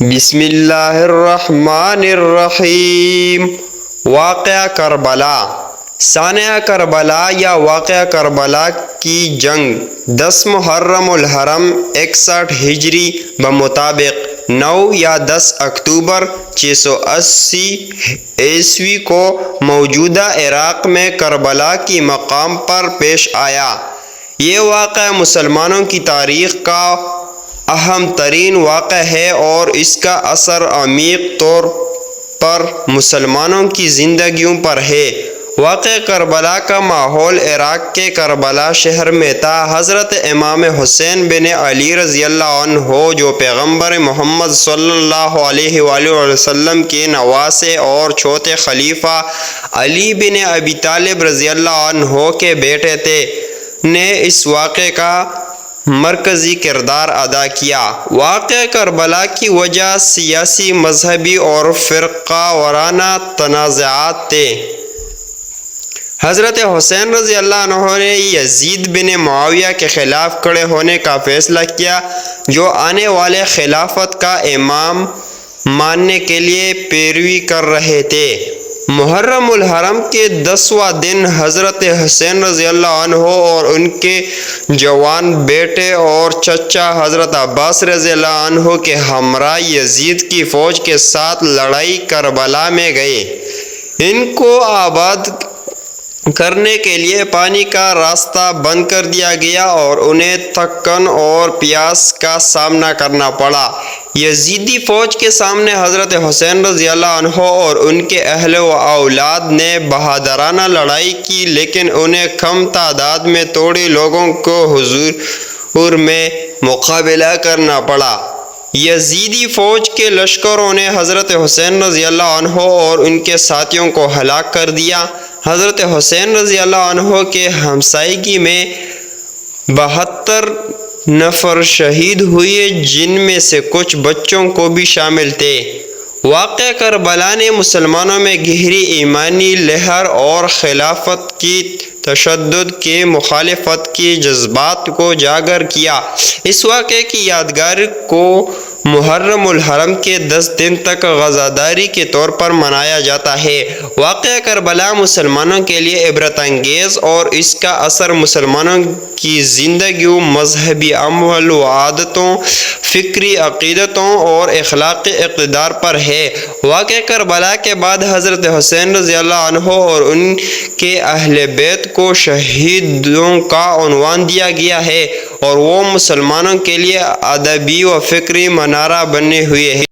بسم اللہ الرحمن الرحیم۔ واقعہ کربلا۔ سانحہ کربلا یا واقعہ کربلا کی جنگ 10 محرم الحرم 61 ہجری بمطابق 9 یا 10 اکتوبر 680 عیسوی کو موجودہ عراق میں کربلا کی مقام پر پیش آیا۔ یہ واقعہ مسلمانوں کی تاریخ کا اہم ترین واقعہ ہے اور اس کا اثر عمیق طور پر مسلمانوں کی زندگیوں پر ہے۔ واقعہ کربلا کا ماحول عراق کے کربلا شہر میں تھا۔ حضرت امام حسین بن علی رضی اللہ عنہ جو پیغمبر محمد صلی اللہ علیہ وآلہ وسلم کے نواسے اور چوتھے خلیفہ علی بن ابی طالب رضی اللہ عنہ کے بیٹے تھے، نے اس واقعے کا مرکزی کردار ادا کیا۔ واقعہ کربلا کی وجہ سیاسی، مذہبی اور فرقہ وارانہ تنازعات تھے۔ حضرت حسین رضی اللہ عنہ نے یزید بن معاویہ کے خلاف کھڑے ہونے کا فیصلہ کیا، جو آنے والے خلافت کا امام ماننے کے لیے پیروی کر رہے تھے۔ محرم الحرم کے 10واں دن حضرت حسین رضی اللہ عنہ اور ان کے جوان بیٹے اور چچا حضرت عباس رضی اللہ عنہ کے ہمراہ یزید کی فوج کے ساتھ لڑائی کربلا میں گئے۔ ان کو آباد کرنے کے لیے پانی کا راستہ بند کر دیا گیا اور انہیں تھکن اور پیاس کا سامنا کرنا پڑا۔ یزیدی فوج کے سامنے حضرت حسین رضی اللہ عنہ اور ان کے اہل و اولاد نے بہادرانہ لڑائی کی، لیکن انہیں کم تعداد میں تھوڑے لوگوں کو حضور میں مقابلہ کرنا پڑا۔ یزیدی فوج کے لشکروں نے حضرت حسین رضی اللہ عنہ اور ان کے ساتھیوں کو ہلاک کر دیا۔ حضرت حسین رضی اللہ عنہ کے ہمسائیگی میں 72 نفر شہید ہوئے، جن میں سے کچھ بچوں کو بھی شامل تھے۔ واقعہ کربلا نے مسلمانوں میں گہری ایمانی لہر اور خلافت کی تشدد کے مخالفت کے جذبات کو اجاگر کیا۔ اس واقعے کی یادگار کو محرم الحرم کے 10 دن تک عزاداری کے طور پر منایا جاتا ہے۔ واقعہ کربلا مسلمانوں کے لیے عبرت انگیز اور اس کا اثر مسلمانوں کی زندگیوں، مذہبی عمل و عادتوں، فکری عقیدتوں اور اخلاقی اقدار پر ہے۔ واقعہ کربلا کے بعد حضرت حسین رضی اللہ عنہ اور ان کے اہل بیت کو شہیدوں کا عنوان دیا گیا ہے اور وہ مسلمانوں کے لیے ادبی و فکری منارہ بنے ہوئے ہیں۔